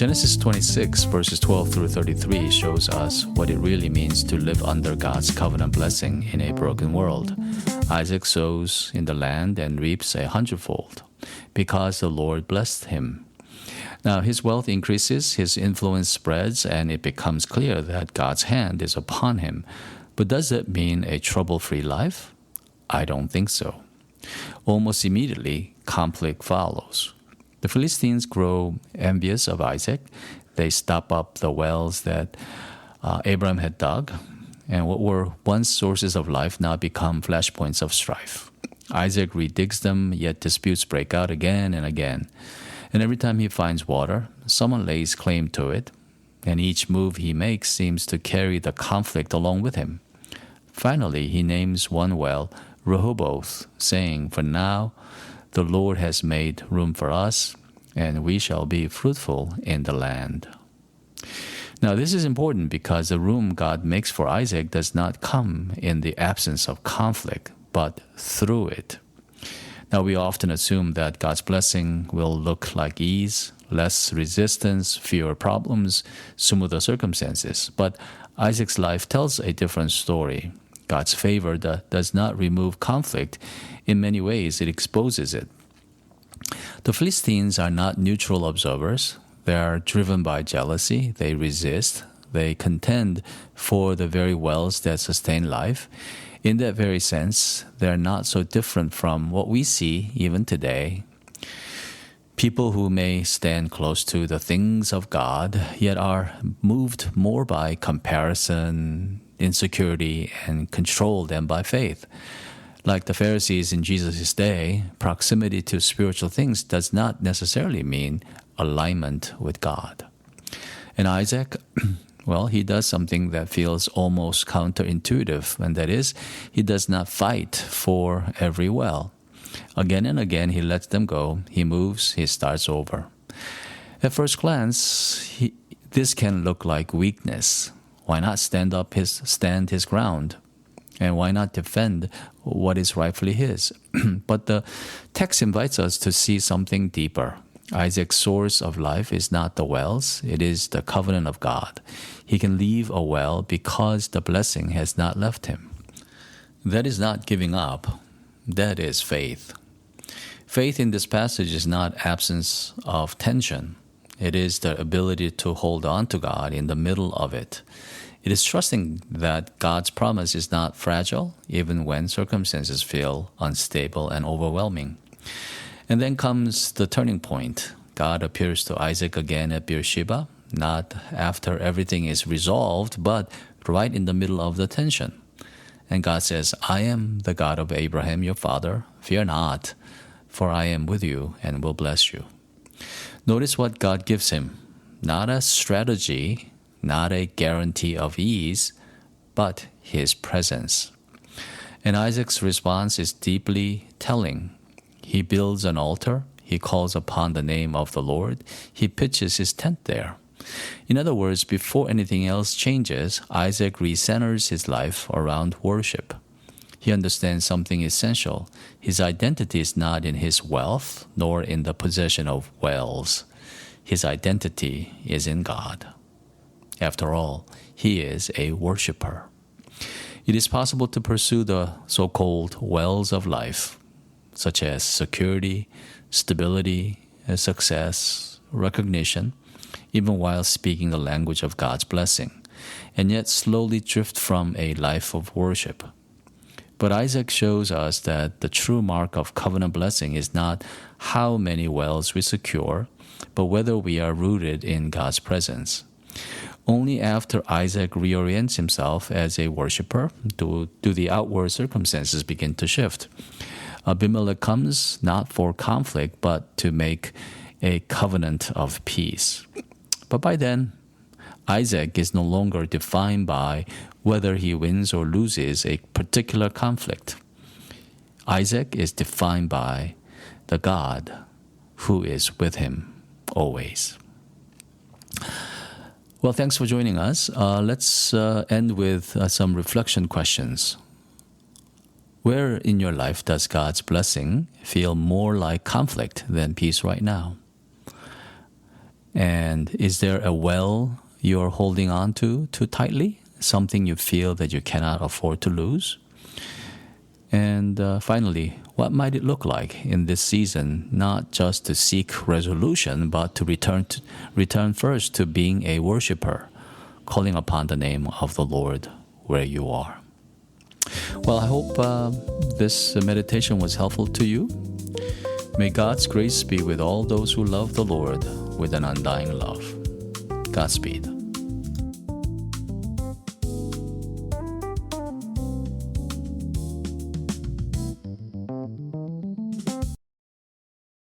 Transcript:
Genesis 26, verses 12 through 33 shows us what it really means to live under God's covenant blessing in a broken world. Isaac sows in the land and reaps a hundredfold because the Lord blessed him. Now, his wealth increases, his influence spreads, and it becomes clear that God's hand is upon him. But does that mean a trouble-free life? I don't think so. Almost immediately, conflict follows. The Philistines grow envious of Isaac. They stop up the wells that Abraham had dug, and what were once sources of life now become flashpoints of strife. Isaac redigs them, yet disputes break out again and again. And every time he finds water, someone lays claim to it, and each move he makes seems to carry the conflict along with him. Finally, he names one well Rehoboth, saying, "For now, the Lord has made room for us, and we shall be fruitful in the land." Now, this is important because the room God makes for Isaac does not come in the absence of conflict, but through it. Now, we often assume that God's blessing will look like ease, less resistance, fewer problems, smoother circumstances. But Isaac's life tells a different story. God's favor does not remove conflict. In many ways, it exposes it. The Philistines are not neutral observers. They are driven by jealousy. They resist. They contend for the very wells that sustain life. In that very sense, they're not so different from what we see even today. People who may stand close to the things of God, yet are moved more by comparison, insecurity, and control than by faith. Like the Pharisees in Jesus' day, proximity to spiritual things does not necessarily mean alignment with God. And Isaac, well, he does something that feels almost counterintuitive, and that is, he does not fight for every well. Again and again, he lets them go, he moves, he starts over. At first glance, this can look like weakness. Why not stand his ground? And why not defend what is rightfully his? But the text invites us to see something deeper. Isaac's source of life is not the wells, it is the covenant of God. He can leave a well because the blessing has not left him. That is not giving up, that is faith. Faith in this passage is not absence of tension. It is the ability to hold on to God in the middle of it. It is trusting that God's promise is not fragile, even when circumstances feel unstable and overwhelming. And then comes the turning point. God appears to Isaac again at Beersheba, not after everything is resolved, but right in the middle of the tension. And God says, "I am the God of Abraham, your father. Fear not, for I am with you and will bless you." Notice what God gives him. Not a strategy, not a guarantee of ease, but his presence. And Isaac's response is deeply telling. He builds an altar, he calls upon the name of the Lord, he pitches his tent there. In other words, before anything else changes, Isaac recenters his life around worship. He understands something essential. His identity is not in his wealth, nor in the possession of wells. His identity is in God. After all, he is a worshiper. It is possible to pursue the so-called wells of life, such as security, stability, success, recognition, even while speaking the language of God's blessing, and yet slowly drift from a life of worship. But Isaac shows us that the true mark of covenant blessing is not how many wells we secure, but whether we are rooted in God's presence. Only after Isaac reorients himself as a worshiper do the outward circumstances begin to shift. Abimelech comes not for conflict, but to make a covenant of peace. But by then, Isaac is no longer defined by whether he wins or loses a particular conflict. Isaac is defined by the God who is with him always. Well, thanks for joining us. Let's end with some reflection questions. Where in your life does God's blessing feel more like conflict than peace right now? And is there a well you're holding on to too tightly? Something you feel that you cannot afford to lose? And finally, what might it look like in this season, not just to seek resolution, but to return first to being a worshiper, calling upon the name of the Lord where you are? Well, I hope this meditation was helpful to you. May God's grace be with all those who love the Lord with an undying love. Godspeed.